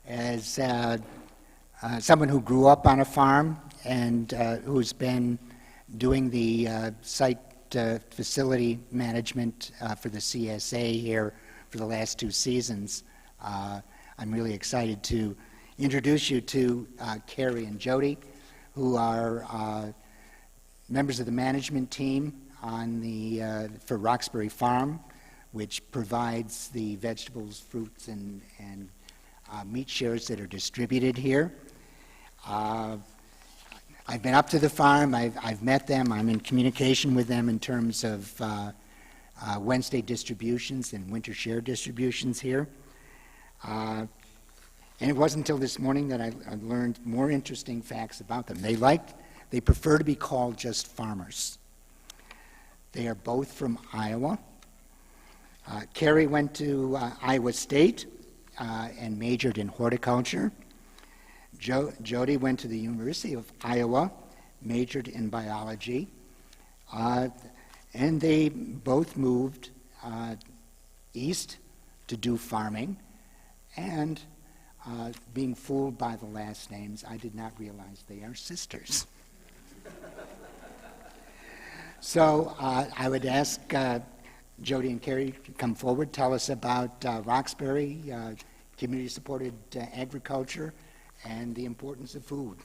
as someone who grew up on a farm and who's been doing the site facility management for the CSA here for the last 2 seasons, I'm really excited to introduce you to Keri and Jody, who are members of the management team on for Roxbury Farm, which provides the vegetables, fruits, and meat shares that are distributed here. I've been up to the farm. I've met them. I'm in communication with them in terms of Wednesday distributions and winter share distributions here. And it wasn't until this morning that I learned more interesting facts about them. They prefer to be called just farmers. They are both from Iowa. Keri went to Iowa State and majored in horticulture. Jody went to the University of Iowa, majored in biology, and they both moved east to do farming. And being fooled by the last names, I did not realize they are sisters. So I would ask Jody and Keri to come forward, tell us about Roxbury, community-supported agriculture, and the importance of food.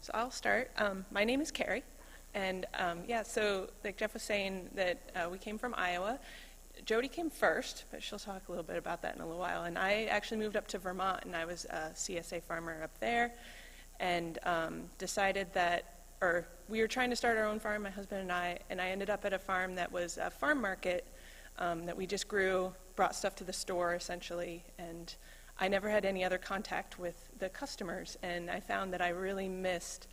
So I'll start. My name is Keri, and so like Jeff was saying that we came from Iowa. Jody came first, but she'll talk a little bit about that in a little while. And I actually moved up to Vermont, and I was a CSA farmer up there, and decided that, or we were trying to start our own farm, my husband and I ended up at a farm that was a farm market that we just grew, brought stuff to the store essentially, and I never had any other contact with the customers, and I found that I really missed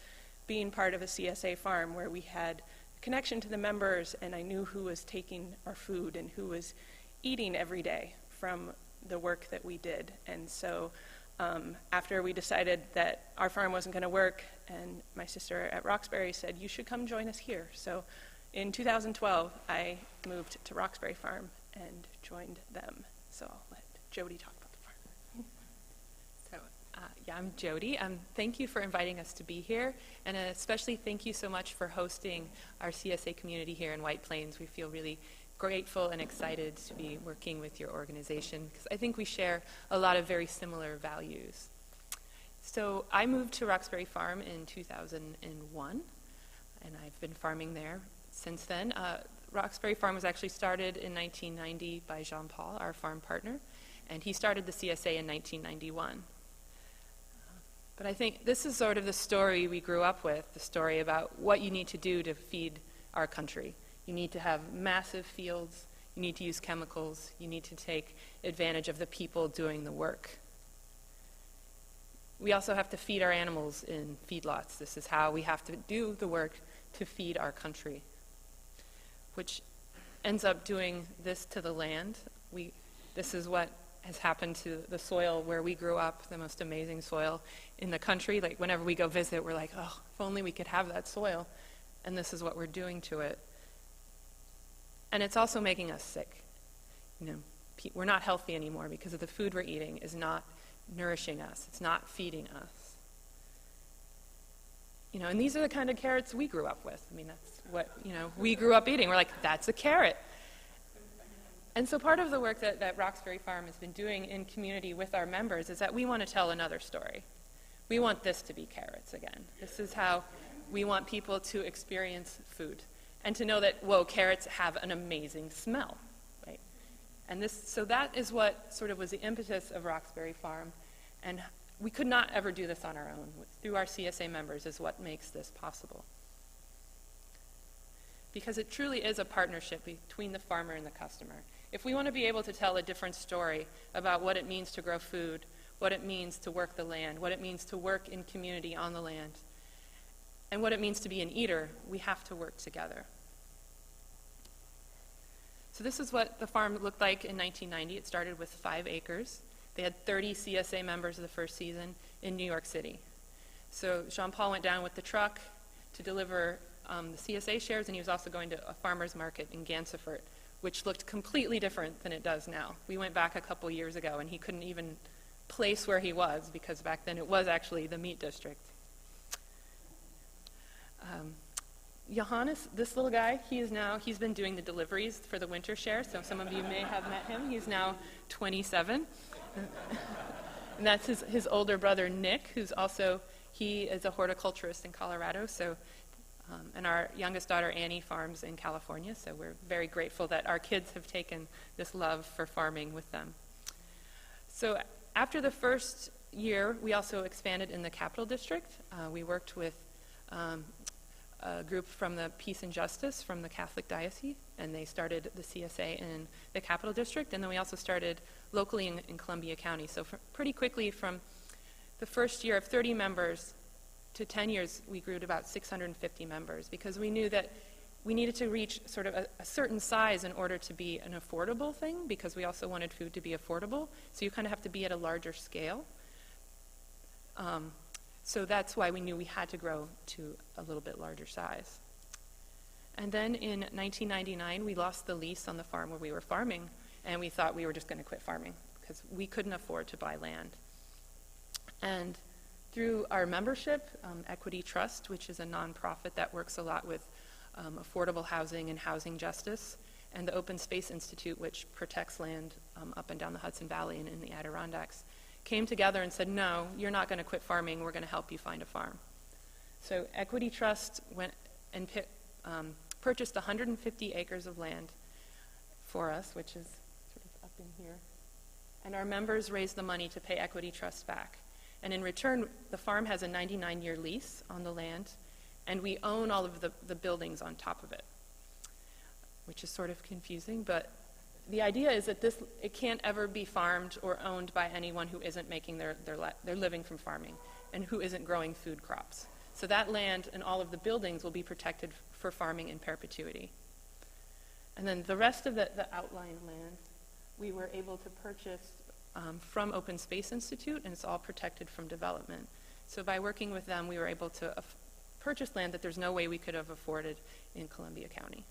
being part of a CSA farm where we had connection to the members, and I knew who was taking our food and who was eating every day from the work that we did. And so after we decided that our farm wasn't going to work, and my sister at Roxbury said, you should come join us here. So in 2012, I moved to Roxbury Farm and joined them. So I'll let Jody talk about the farm. I'm Jody. Thank you for inviting us to be here, and especially thank you so much for hosting our CSA community here in White Plains. We feel really grateful and excited to be working with your organization because I think we share a lot of very similar values. So I moved to Roxbury Farm in 2001, and I've been farming there since then. Roxbury Farm was actually started in 1990 by Jean-Paul, our farm partner, and he started the CSA in 1991. But I think this is sort of the story we grew up with, the story about what you need to do to feed our country. You need to have massive fields, you need to use chemicals, you need to take advantage of the people doing the work. We also have to feed our animals in feedlots. This is how we have to do the work to feed our country, which ends up doing this to the land. This is what has happened to the soil where we grew up, the most amazing soil in the country. Like whenever we go visit, we're like, oh, if only we could have that soil. And this is what we're doing to it. And it's also making us sick. We're not healthy anymore because of the food we're eating is not nourishing us. It's not feeding us. And these are the kind of carrots we grew up with. I mean, that's what, we grew up eating. We're like, that's a carrot. And so part of the work that Roxbury Farm has been doing in community with our members is that we want to tell another story. We want this to be carrots again. This is how we want people to experience food and to know that, whoa, carrots have an amazing smell, right? And so that is what sort of was the impetus of Roxbury Farm. And we could not ever do this on our own. Through our CSA members is what makes this possible. Because it truly is a partnership between the farmer and the customer. If we want to be able to tell a different story about what it means to grow food, what it means to work the land, what it means to work in community on the land, and what it means to be an eater, we have to work together. So this is what the farm looked like in 1990. It started with 5 acres. They had 30 CSA members of the first season in New York City. So Jean-Paul went down with the truck to deliver the CSA shares, and he was also going to a farmer's market in Gansevoort, which looked completely different than it does now. We went back a couple years ago, and he couldn't even place where he was, because back then it was actually the meat district. Johannes, this little guy, he's been doing the deliveries for the winter share, so some of you may have met him. He's now 27. And that's his older brother, Nick, he is a horticulturist in Colorado, and our youngest daughter, Annie, farms in California, so we're very grateful that our kids have taken this love for farming with them. So after the first year, we also expanded in the Capital District. We worked with a group from the Peace and Justice from the Catholic Diocese, and they started the CSA in the Capital District, and then we also started locally in Columbia County. So pretty quickly, from the first year of 30 members to 10 years, we grew to about 650 members, because we knew that we needed to reach sort of a certain size in order to be an affordable thing, because we also wanted food to be affordable. So you kind of have to be at a larger scale. So that's why we knew we had to grow to a little bit larger size. And then in 1999, we lost the lease on the farm where we were farming, and we thought we were just going to quit farming because we couldn't afford to buy land. And through our membership, Equity Trust, which is a nonprofit that works a lot with affordable housing and housing justice, and the Open Space Institute, which protects land up and down the Hudson Valley and in the Adirondacks, came together and said, no, you're not going to quit farming, we're going to help you find a farm. So Equity Trust went and purchased 150 acres of land for us, which is sort of up in here. And our members raised the money to pay Equity Trust back. And in return, the farm has a 99-year lease on the land, and we own all of the buildings on top of it, which is sort of confusing, but the idea is that it can't ever be farmed or owned by anyone who isn't making their living from farming and who isn't growing food crops. So that land and all of the buildings will be protected for farming in perpetuity. And then the rest of the outlying land, we were able to purchase from Open Space Institute, and it's all protected from development. So by working with them, we were able to purchase land that there's no way we could have afforded in Columbia County.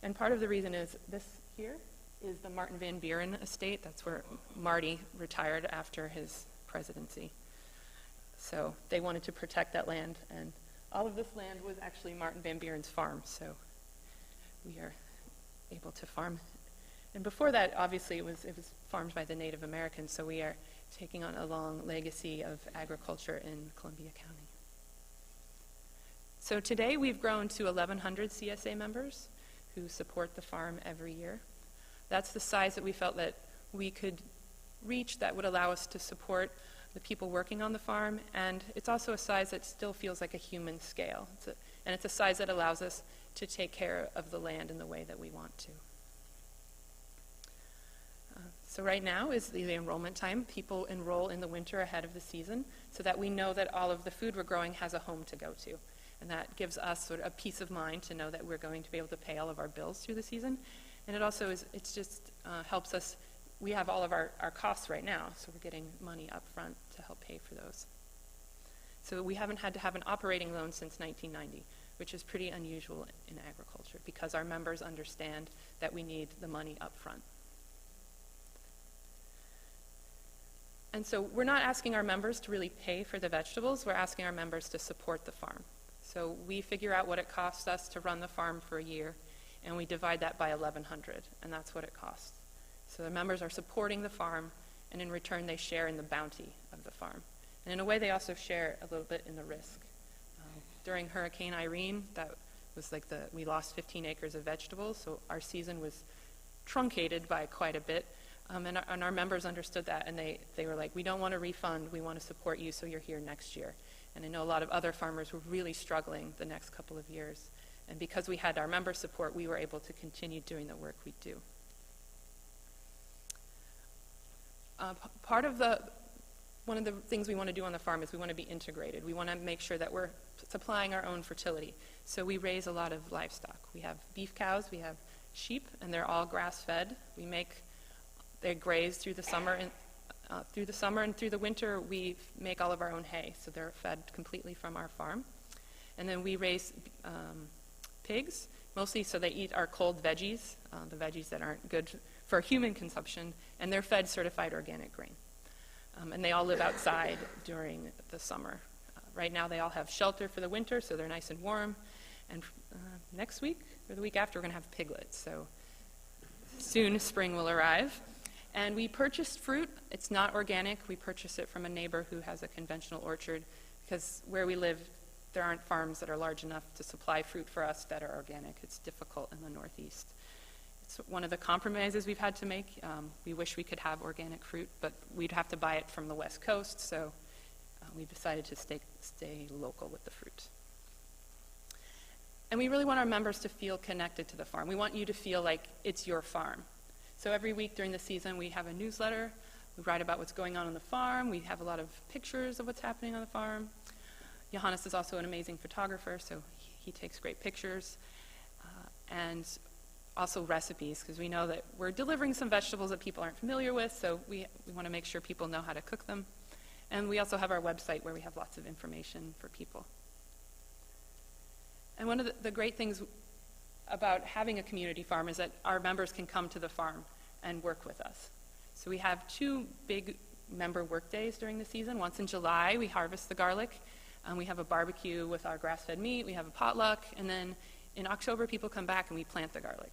And part of the reason is this here is the Martin Van Buren estate. That's where Marty retired after his presidency. So they wanted to protect that land, and all of this land was actually Martin Van Buren's farm, so we are able to farm. And before that, obviously, it was farmed by the Native Americans, so we are taking on a long legacy of agriculture in Columbia County. So today we've grown to 1,100 CSA members who support the farm every year. That's the size that we felt that we could reach that would allow us to support the people working on the farm, and it's also a size that still feels like a human scale. And it's a size that allows us to take care of the land in the way that we want to. So right now is the enrollment time. People enroll in the winter ahead of the season so that we know that all of the food we're growing has a home to go to. And that gives us sort of a peace of mind to know that we're going to be able to pay all of our bills through the season. And it also helps us. We have all of our costs right now, so we're getting money up front to help pay for those. So we haven't had to have an operating loan since 1990, which is pretty unusual in agriculture because our members understand that we need the money up front. And so we're not asking our members to really pay for the vegetables, we're asking our members to support the farm. So we figure out what it costs us to run the farm for a year, and we divide that by 1,100, and that's what it costs. So the members are supporting the farm, and in return they share in the bounty of the farm. And in a way they also share a little bit in the risk. During Hurricane Irene, that was we lost 15 acres of vegetables, so our season was truncated by quite a bit. And our members understood that, and they were like, we don't want a refund, we want to support you so you're here next year. And I know a lot of other farmers were really struggling the next couple of years. And because we had our member support, we were able to continue doing the work we do. One of the things we want to do on the farm is we want to be integrated. We want to make sure that we're supplying our own fertility. So we raise a lot of livestock. We have beef cows, we have sheep, and they're all grass-fed. They graze through the summer, and through the winter we make all of our own hay, so they're fed completely from our farm. And then we raise pigs, mostly so they eat our cold veggies, the veggies that aren't good for human consumption, and they're fed certified organic grain. And they all live outside during the summer. Right now they all have shelter for the winter, so they're nice and warm. And next week, or the week after, we're going to have piglets, so soon spring will arrive. And we purchased fruit. It's not organic. We purchased it from a neighbor who has a conventional orchard, because where we live, there aren't farms that are large enough to supply fruit for us that are organic. It's difficult in the Northeast. It's one of the compromises we've had to make. We wish we could have organic fruit, but we'd have to buy it from the West Coast, so we've decided to stay local with the fruit. And we really want our members to feel connected to the farm. We want you to feel like it's your farm. So every week during the season, we have a newsletter. We write about what's going on the farm. We have a lot of pictures of what's happening on the farm. Johannes is also an amazing photographer, so he takes great pictures. And also recipes, because we know that we're delivering some vegetables that people aren't familiar with, so we want to make sure people know how to cook them. And we also have our website where we have lots of information for people. And one of the great things about having a community farm is that our members can come to the farm and work with us. So we have 2 big member work days during the season. Once in July, we harvest the garlic, and we have a barbecue with our grass-fed meat. We have a potluck, and then in October, people come back and we plant the garlic.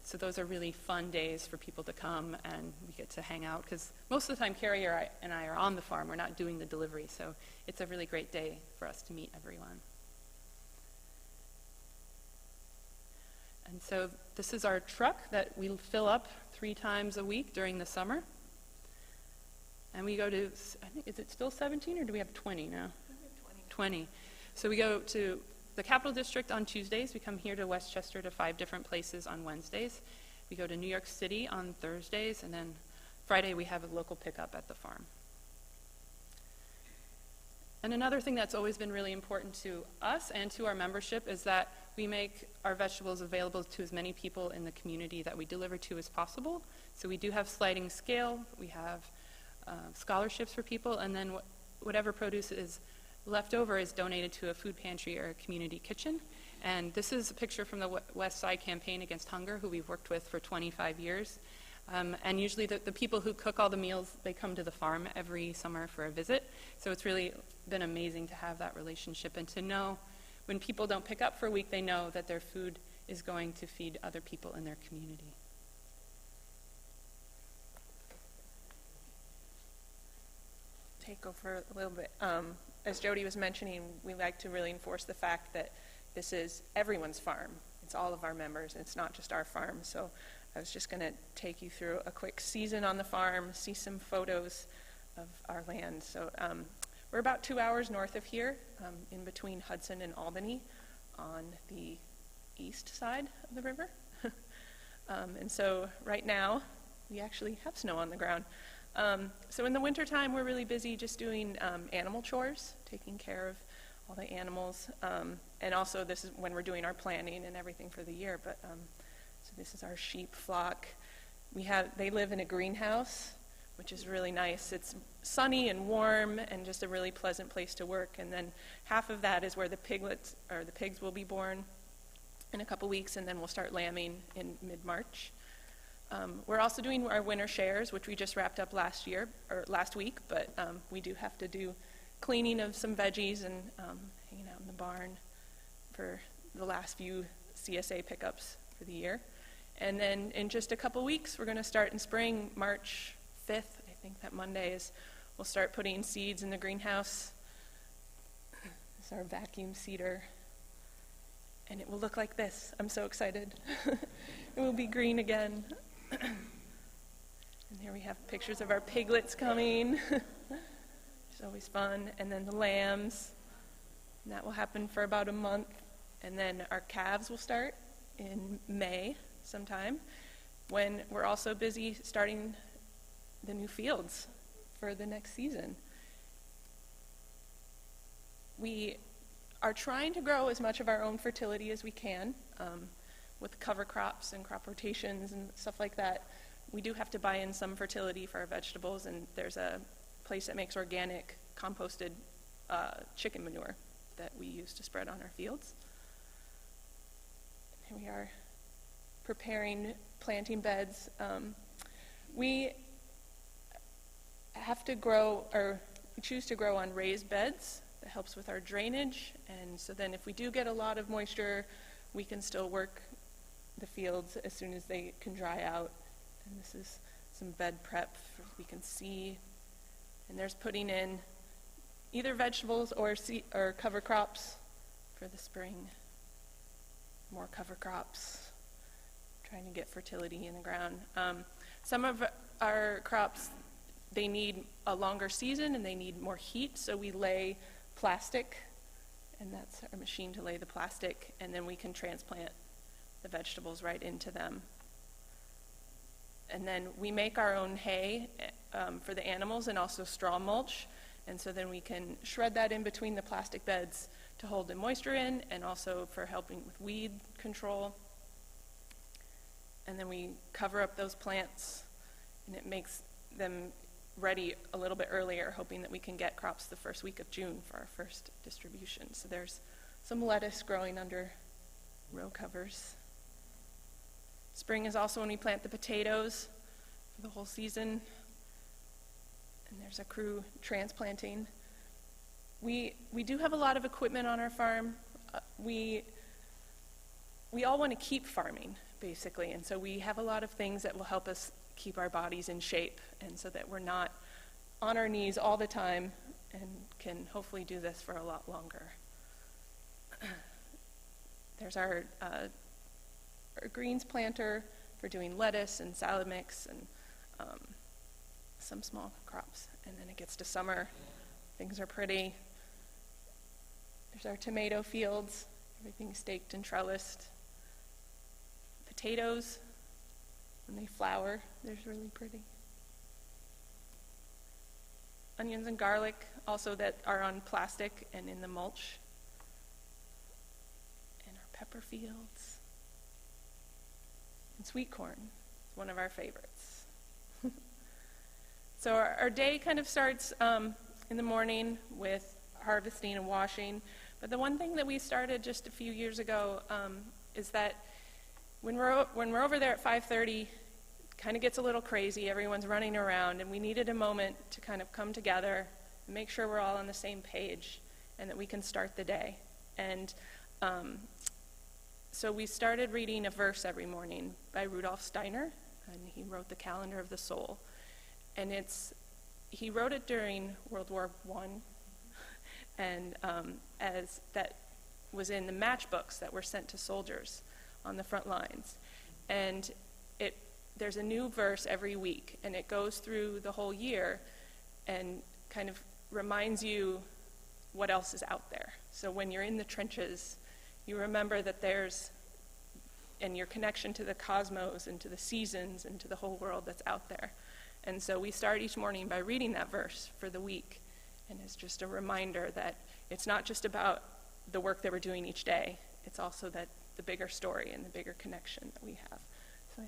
So those are really fun days for people to come, and we get to hang out, because most of the time Keri and I are on the farm. We're not doing the delivery, so it's a really great day for us to meet everyone. And so this is our truck that we fill up 3 times a week during the summer. And we go to, I think, is it still 17 or do we have 20 now? 20. So we go to the Capital District on Tuesdays. We come here to Westchester to 5 different places on Wednesdays. We go to New York City on Thursdays, and then Friday we have a local pickup at the farm. And another thing that's always been really important to us and to our membership is that we make our vegetables available to as many people in the community that we deliver to as possible. So we do have sliding scale, we have scholarships for people, and then whatever produce is left over is donated to a food pantry or a community kitchen. And this is a picture from the West Side Campaign Against Hunger, who we've worked with for 25 years. And usually the people who cook all the meals, they come to the farm every summer for a visit. So it's really been amazing to have that relationship and to know when people don't pick up for a week, they know that their food is going to feed other people in their community. Take over a little bit. As Jody was mentioning, we like to really enforce the fact that this is everyone's farm. It's all of our members. It's not just our farm. So I was just going to take you through a quick season on the farm, see some photos of our land. So we're about 2 hours north of here, in between Hudson and Albany, on the east side of the river. And so right now, we actually have snow on the ground. So in the wintertime, we're really busy just doing animal chores, taking care of all the animals. And also this is when we're doing our planning and everything for the year. But so this is our sheep flock. They live in a greenhouse, which is really nice. It's sunny and warm and just a really pleasant place to work. And then half of that is where the pigs will be born in a couple weeks, and then we'll start lambing in mid-March. We're also doing our winter shares, which we just wrapped up last week, but we do have to do cleaning of some veggies and hanging out in the barn for the last few CSA pickups for the year. And then in just a couple weeks, we're going to start in spring, March 5th, I think that Monday we'll start putting seeds in the greenhouse. This is our vacuum seeder. And it will look like this. I'm so excited. It will be green again. And here we have pictures of our piglets coming. It's always fun. And then the lambs. And that will happen for about a month. And then our calves will start in May sometime, when we're also busy starting the new fields for the next season. We are trying to grow as much of our own fertility as we can. with cover crops and crop rotations and stuff like that, we do have to buy in some fertility for our vegetables, and there's a place that makes organic composted chicken manure that we use to spread on our fields. Here we are preparing planting beds. We have to grow, or we choose to grow on raised beds. That helps with our drainage, and so then if we do get a lot of moisture, we can still work the fields as soon as they can dry out. And this is some bed prep we can see. And there's putting in either vegetables or cover crops for the spring. More cover crops, trying to get fertility in the ground. Some of our crops, they need a longer season and they need more heat, so we lay plastic, and that's our machine to lay the plastic, and then we can transplant the vegetables right into them. And then we make our own hay for the animals and also straw mulch, and so then we can shred that in between the plastic beds to hold the moisture in, and also for helping with weed control. And then we cover up those plants, and it makes them ready a little bit earlier, hoping that we can get crops the first week of June for our first distribution. So there's some lettuce growing under row covers. Spring is also when we plant the potatoes for the whole season. And there's a crew transplanting. We do have a lot of equipment on our farm. We all want to keep farming, basically, and so we have a lot of things that will help us keep our bodies in shape, and so that we're not on our knees all the time and can hopefully do this for a lot longer. There's our greens planter for doing lettuce and salad mix and some small crops. And then it gets to summer, things are pretty. There's our tomato fields, everything's staked and trellised. Potatoes, when they flower, they're really pretty. Onions and garlic, also that are on plastic and in the mulch. And our pepper fields. And sweet corn is one of our favorites. So our day kind of starts in the morning with harvesting and washing. But the one thing that we started just a few years ago is that when we're over there at 5:30, kind of gets a little crazy, everyone's running around, and we needed a moment to kind of come together and make sure we're all on the same page and that we can start the day. And so we started reading a verse every morning by Rudolf Steiner, and he wrote The Calendar of the Soul. And he wrote it during World War I, and as that was in the matchbooks that were sent to soldiers on the front lines. And there's a new verse every week, and it goes through the whole year and kind of reminds you what else is out there. So when you're in the trenches, you remember that and your connection to the cosmos and to the seasons and to the whole world that's out there. And so we start each morning by reading that verse for the week, and it's just a reminder that it's not just about the work that we're doing each day, it's also that the bigger story and the bigger connection that we have. So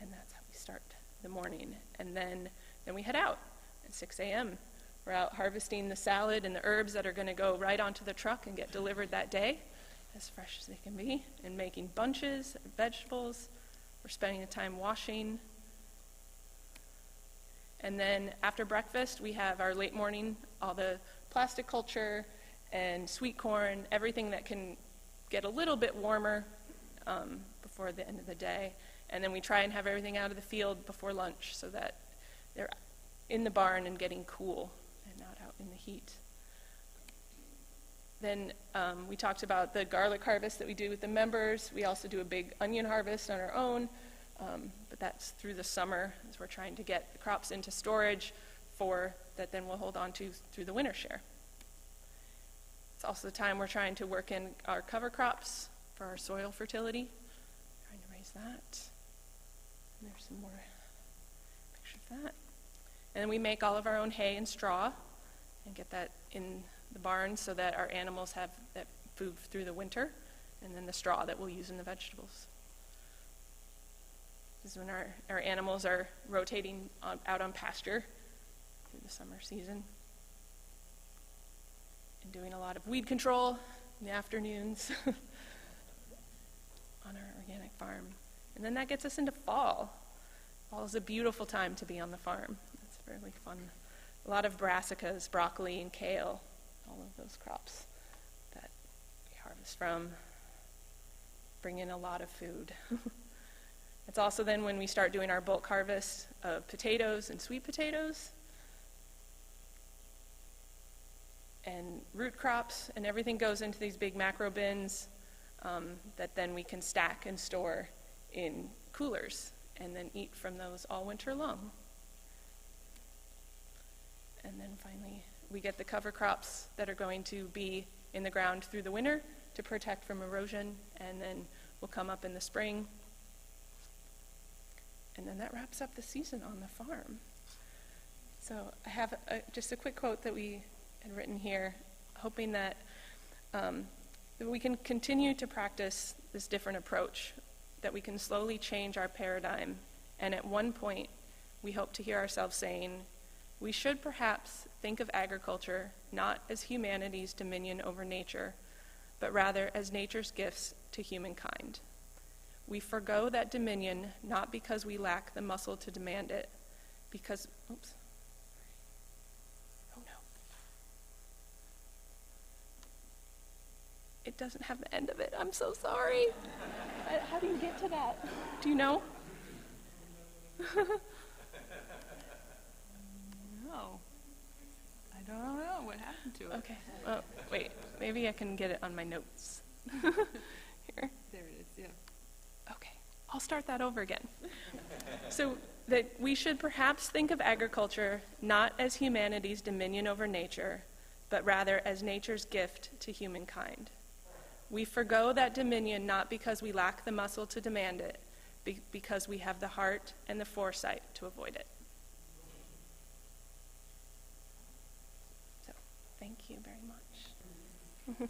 and that's how we start the morning. And then we head out at 6 a.m. We're out harvesting the salad and the herbs that are going to go right onto the truck and get delivered that day, as fresh as they can be, and making bunches of vegetables. We're spending the time washing. And then after breakfast, we have our late morning, all the plastic culture and sweet corn, everything that can get a little bit warmer before the end of the day. And then we try and have everything out of the field before lunch so that they're in the barn and getting cool and not out in the heat. Then we talked about the garlic harvest that we do with the members. We also do a big onion harvest on our own, but that's through the summer as we're trying to get the crops into storage that then we'll hold on to through the winter share. It's also the time we're trying to work in our cover crops for our soil fertility. Trying to raise that. And there's some more picture of that. And then we make all of our own hay and straw and get that in the barn so that our animals have that food through the winter and then the straw that we'll use in the vegetables. This is when our animals are rotating out on pasture through the summer season and doing a lot of weed control in the afternoons on our organic farm. And then that gets us into fall. Fall is a beautiful time to be on the farm. It's really fun. A lot of brassicas, broccoli, and kale, all of those crops that we harvest from, bring in a lot of food. It's also then when we start doing our bulk harvest of potatoes and sweet potatoes and root crops, and everything goes into these big macro bins that then we can stack and store in coolers and then eat from those all winter long. And then finally, we get the cover crops that are going to be in the ground through the winter to protect from erosion, and then will come up in the spring. And then that wraps up the season on the farm. So I have just a quick quote that we had written here, hoping that we can continue to practice this different approach, that we can slowly change our paradigm. And at one point, we hope to hear ourselves saying, we should perhaps think of agriculture not as humanity's dominion over nature, but rather as nature's gifts to humankind. We forgo that dominion not because we lack the muscle to demand it, because, oops, oh no. It doesn't have the end of it, I'm so sorry. How do you get to that? Do you know? No. I don't know what happened to it. Okay, oh, wait, maybe I can get it on my notes. Here. There it is, yeah. Okay, I'll start that over again. So that we should perhaps think of agriculture not as humanity's dominion over nature, but rather as nature's gift to humankind. We forgo that dominion not because we lack the muscle to demand it, because we have the heart and the foresight to avoid it. So, thank you very much.